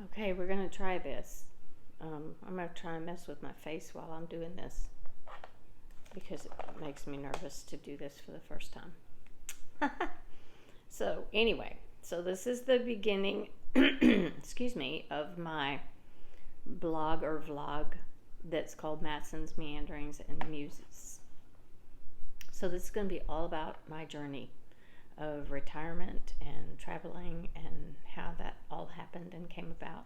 Okay, we're going to try this. I'm going to try and mess with my face while I'm doing this because it makes me nervous to do this for the first time. So, anyway, this is the beginning, excuse me, of my blog or vlog that's called Matson's Meanderings and Muses. So, this is going to be all about my journey of retirement and traveling and how that all happened and came about.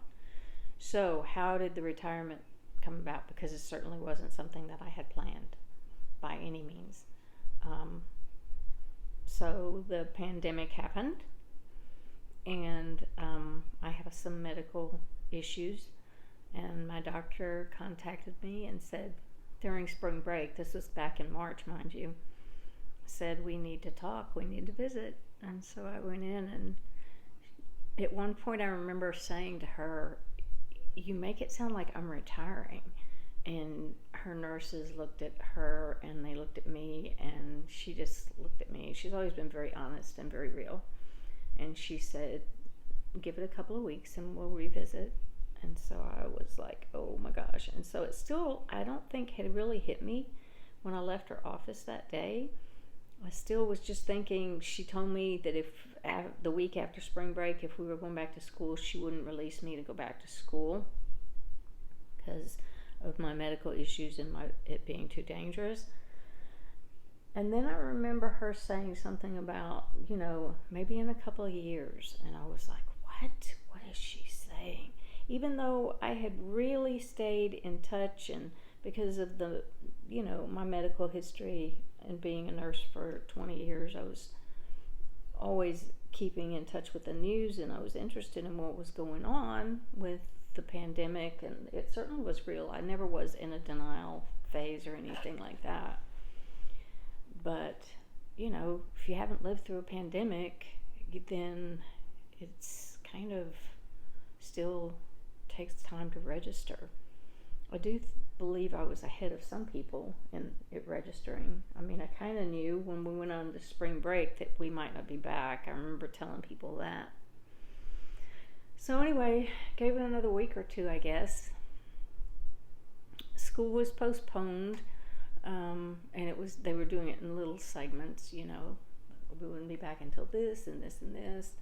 So, how did the retirement come about? Because it certainly wasn't something that I had planned by any means. So, the pandemic happened, and I have some medical issues, and my doctor contacted me and said during spring break, this was back in March, mind you, said we need to talk, we need to visit. And so I went in, and at one point I remember saying to her, you make it sound like I'm retiring. And her nurses looked at her and they looked at me, and she just looked at me. She's always been very honest and very real. And she said, give it a couple of weeks and we'll revisit. And so I was like, oh my gosh. And so it still, I don't think had really hit me when I left her office that day. I still was just thinking, she told me that if the week after spring break, if we were going back to school, she wouldn't release me to go back to school because of my medical issues and it being too dangerous. And then I remember her saying something about, maybe in a couple of years. And I was like, what? What is she saying? Even though I had really stayed in touch, and because of the, my medical history and being a nurse for 20 years, I was always keeping in touch with the news, and I was interested in what was going on with the pandemic, and it certainly was real. I never was in a denial phase or anything like that. But, if you haven't lived through a pandemic, then it's kind of still takes time to register. I do believe I was ahead of some people in it registering. I mean, I kind of knew when we went on the spring break that we might not be back. I remember telling people that. So anyway, gave it another week or two, I guess. School was postponed, and they were doing it in little segments. We wouldn't be back until this and this and this.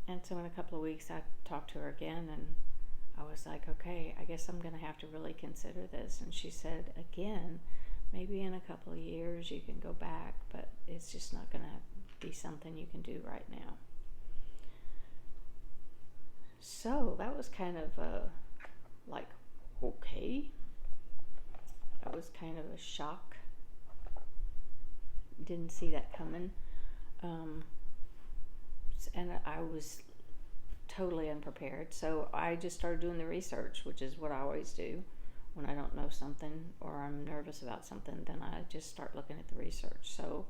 And so in a couple of weeks, I talked to her again, and I was like, okay, I guess I'm going to have to really consider this. And she said, again, maybe in a couple of years you can go back, but it's just not going to be something you can do right now. So that was kind of like, okay. That was kind of a shock. Didn't see that coming. And I was totally unprepared. So I just started doing the research, which is what I always do. When I don't know something or I'm nervous about something, then I just start looking at the research. So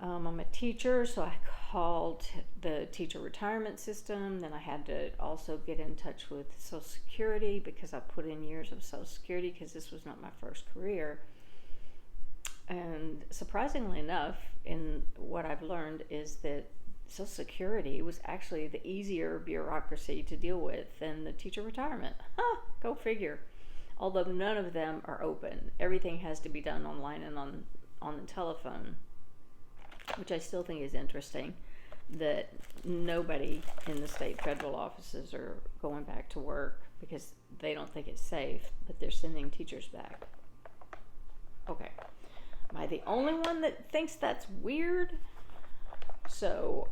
I'm a teacher, so I called the teacher retirement system. Then I had to also get in touch with Social Security because I put in years of Social Security because this was not my first career. And surprisingly enough, in what I've learned is that Social Security was actually the easier bureaucracy to deal with than the teacher retirement. Go figure. Although none of them are open. Everything has to be done online and on the telephone, which I still think is interesting, that nobody in the state federal offices are going back to work because they don't think it's safe, but they're sending teachers back. Okay. Am I the only one that thinks that's weird? So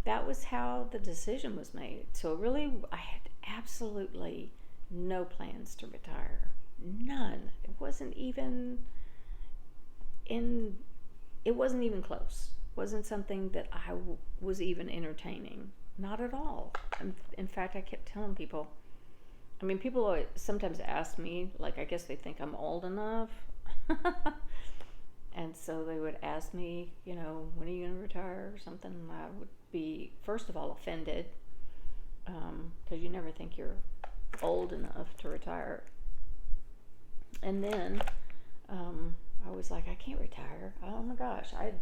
that was how the decision was made. So really, I had absolutely no plans to retire. None. It wasn't even close. It wasn't something that I was even entertaining. Not at all. In fact, I kept telling people, people sometimes ask me, like, I guess they think I'm old enough. And so they would ask me, when are you going to retire or something? And I would be, first of all, offended, because you never think you're old enough to retire. And then I was like, I can't retire. Oh my gosh, I'd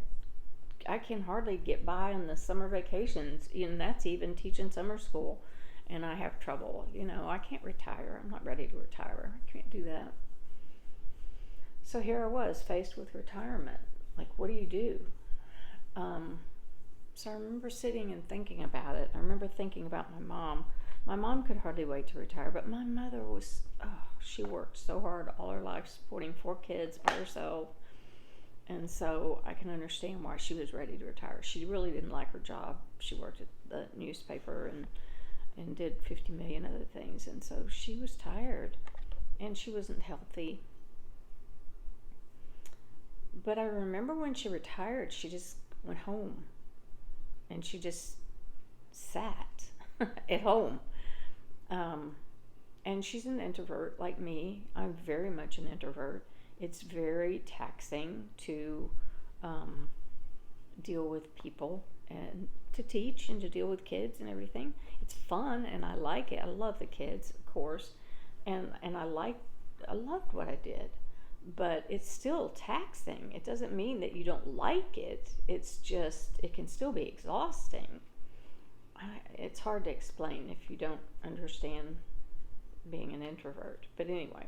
I can hardly get by on the summer vacations, and that's even teaching summer school, and I have trouble. I can't retire. I'm not ready to retire. I can't do that. So here I was faced with retirement. Like, what do you do? So I remember sitting and thinking about it. I remember thinking about my mom. My mom could hardly wait to retire, but my mother she worked so hard all her life supporting 4 kids by herself. And so I can understand why she was ready to retire. She really didn't like her job. She worked at the newspaper and did 50 million other things. And so she was tired and she wasn't healthy. But I remember when she retired, she just went home and she just sat at home. And she's an introvert like me. I'm very much an introvert. It's very taxing to deal with people and to teach and to deal with kids and everything. It's fun and I like it. I love the kids, of course, and I loved what I did. But it's still taxing. It doesn't mean that you don't like it. It's just, it can still be exhausting. It's hard to explain if you don't understand being an introvert. But anyway,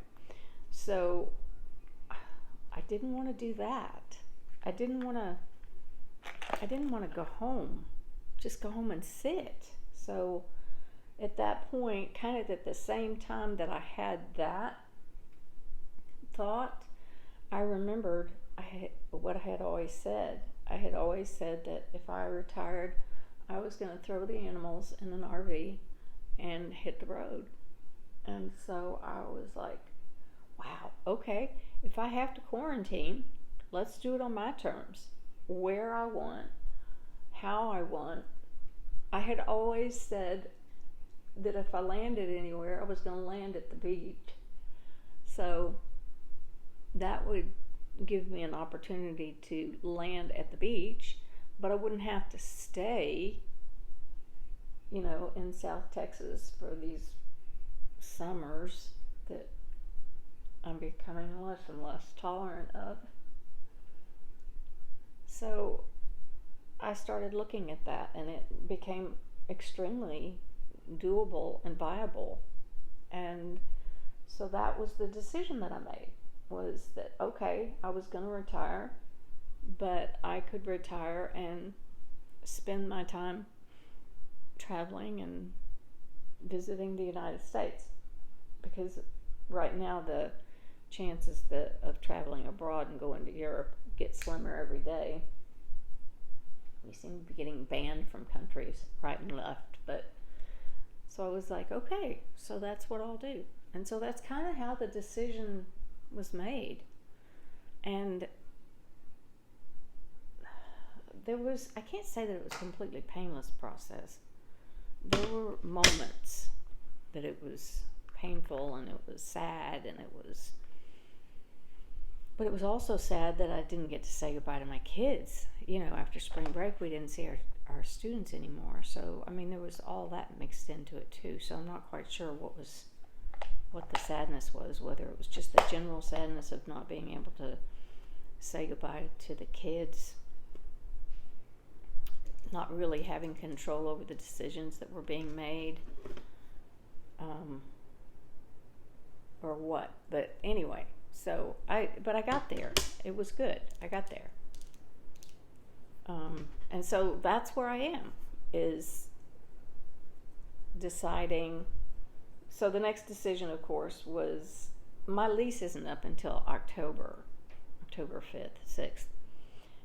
so I didn't want to do that. I didn't want to go home, just go home and sit. So at that point, kind of at the same time that I had that thought, I remembered what I had always said. I had always said that if I retired, I was going to throw the animals in an RV and hit the road. And so I was like, wow, okay, if I have to quarantine, let's do it on my terms, where I want, how I want. I had always said that if I landed anywhere, I was going to land at the beach. So that would give me an opportunity to land at the beach, but I wouldn't have to stay, in South Texas for these summers that I'm becoming less and less tolerant of. So I started looking at that, and it became extremely doable and viable. And so that was the decision that I made, was that, okay, I was going to retire, but I could retire and spend my time traveling and visiting the United States, because right now the chances of traveling abroad and going to Europe get slimmer every day. We seem to be getting banned from countries right and left, but so I was like, okay, so that's what I'll do. And so that's kind of how the decision was made. And I can't say that it was a completely painless process. There were moments that it was painful and it was sad but it was also sad that I didn't get to say goodbye to my kids. After spring break, we didn't see our students anymore. So, there was all that mixed into it too. So I'm not quite sure what the sadness was, whether it was just the general sadness of not being able to say goodbye to the kids, not really having control over the decisions that were being made, or what. But anyway, so I got there. It was good. I got there. And so that's where I am, is deciding. So the next decision, of course, was my lease isn't up until October 5th, 6th.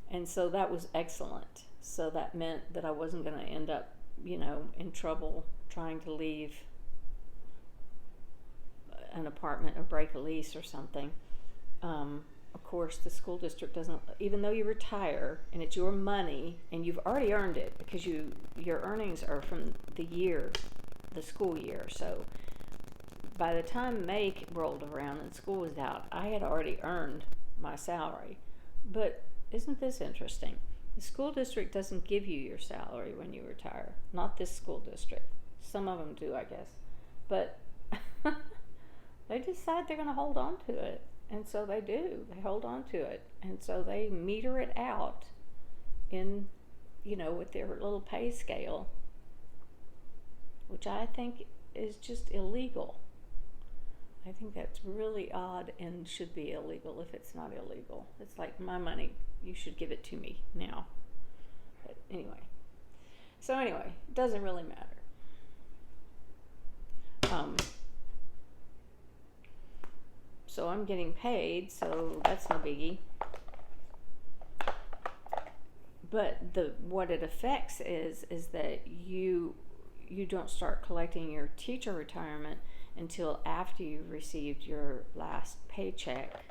And so that was excellent. So that meant that I wasn't going to end up, in trouble trying to leave an apartment or break a lease or something. Of course, the school district doesn't, even though you retire and it's your money and you've already earned it because your earnings are from the school year. So by the time May rolled around and school was out, I had already earned my salary. But isn't this interesting? The school district doesn't give you your salary when you retire. Not this school district. Some of them do, I guess. But they decide they're going to hold on to it. And so they do. They hold on to it. And so they meter it out in, with their little pay scale, which I think is just illegal. I think that's really odd and should be illegal if it's not illegal. It's like my money, you should give it to me now. But anyway, it doesn't really matter. So I'm getting paid, so that's no biggie. But what it affects is that you don't start collecting your teacher retirement until after you've received your last paycheck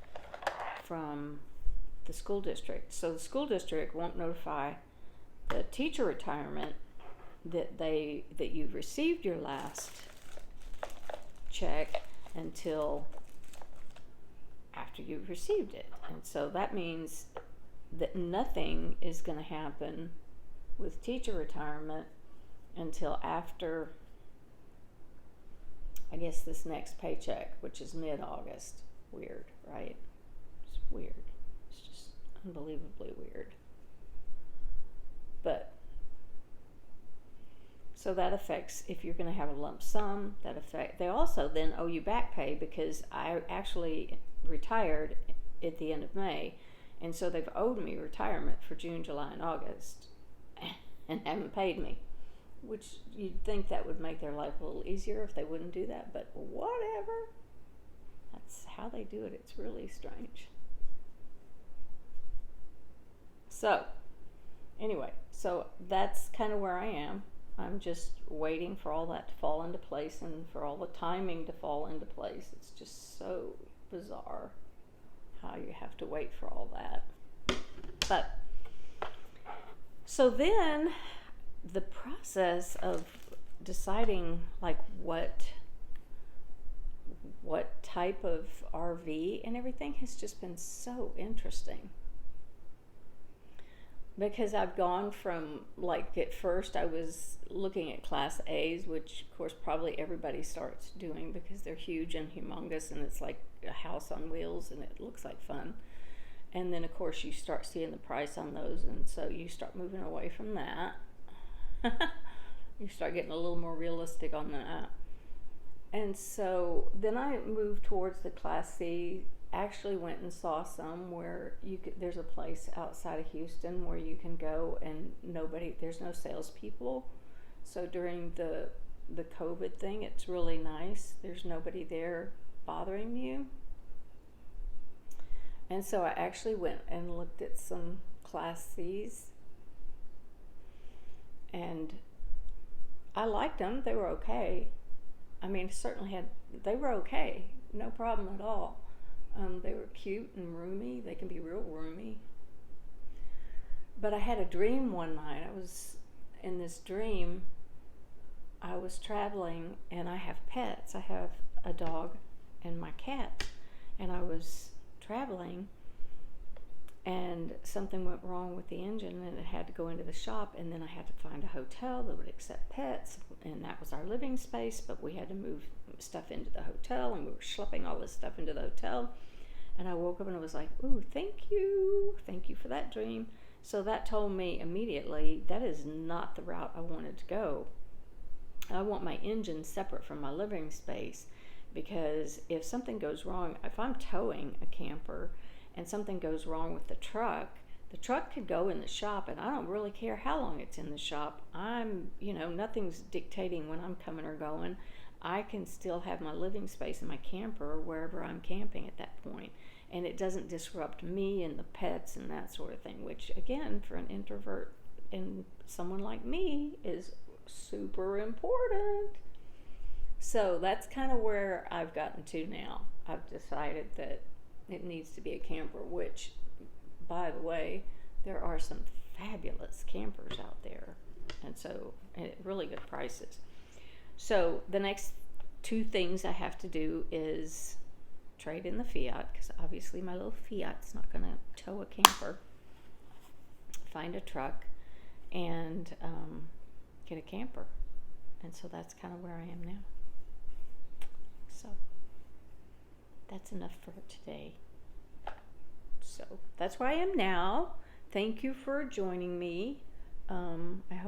from the school district. So the school district won't notify the teacher retirement that you've received your last check until after you've received it. And so that means that nothing is going to happen with teacher retirement until after, I guess, this next paycheck, which is mid-August. Weird, right? It's weird. It's just unbelievably weird. But so that affects if you're going to have a lump sum. They also then owe you back pay because I actually retired at the end of May, and so they've owed me retirement for June, July, and August, and haven't paid me. Which you'd think that would make their life a little easier if they wouldn't do that, but whatever. That's how they do it. It's really strange. So, anyway, so that's kind of where I am. I'm just waiting for all that to fall into place and for all the timing to fall into place. It's just so bizarre how you have to wait for all that. But, so then the process of deciding like what type of RV and everything has just been so interesting, because I've gone from, like, at first I was looking at Class A's, which of course probably everybody starts doing because they're huge and humongous and it's like a house on wheels and it looks like fun. And then of course you start seeing the price on those, and so you start moving away from that. You start getting a little more realistic on that. And so then I moved towards the Class C. Actually went and saw some where there's a place outside of Houston where you can go and there's no salespeople. So during the COVID thing, it's really nice. There's nobody there bothering you. And so I actually went and looked at some Class C's. And I liked them. They were okay. I mean, they were okay. No problem at all. They were cute and roomy. They can be real roomy. But I had a dream one night. In this dream, I was traveling, and I have pets. I have a dog and my cat. And I was traveling, and something went wrong with the engine, and it had to go into the shop, and then I had to find a hotel that would accept pets, and that was our living space, but we had to move stuff into the hotel, and we were schlepping all this stuff into the hotel. And I woke up and I was like, ooh, thank you for that dream. So that told me immediately that is not the route I wanted to go. I want my engine separate from my living space, because if something goes wrong, if I'm towing a camper and something goes wrong with the truck could go in the shop, and I don't really care how long it's in the shop. Nothing's dictating when I'm coming or going. I can still have my living space in my camper wherever I'm camping at that point, and it doesn't disrupt me and the pets and that sort of thing, which again, for an introvert and someone like me, is super important. So that's kind of where I've gotten to now. I've decided that it needs to be a camper, which, by the way, there are some fabulous campers out there, and so at really good prices. So the next two things I have to do is trade in the Fiat, because obviously my little Fiat's not going to tow a camper, find a truck, and get a camper. And so that's kind of where I am now. So that's enough for today. So that's where I am now. thank you for joining me. I hope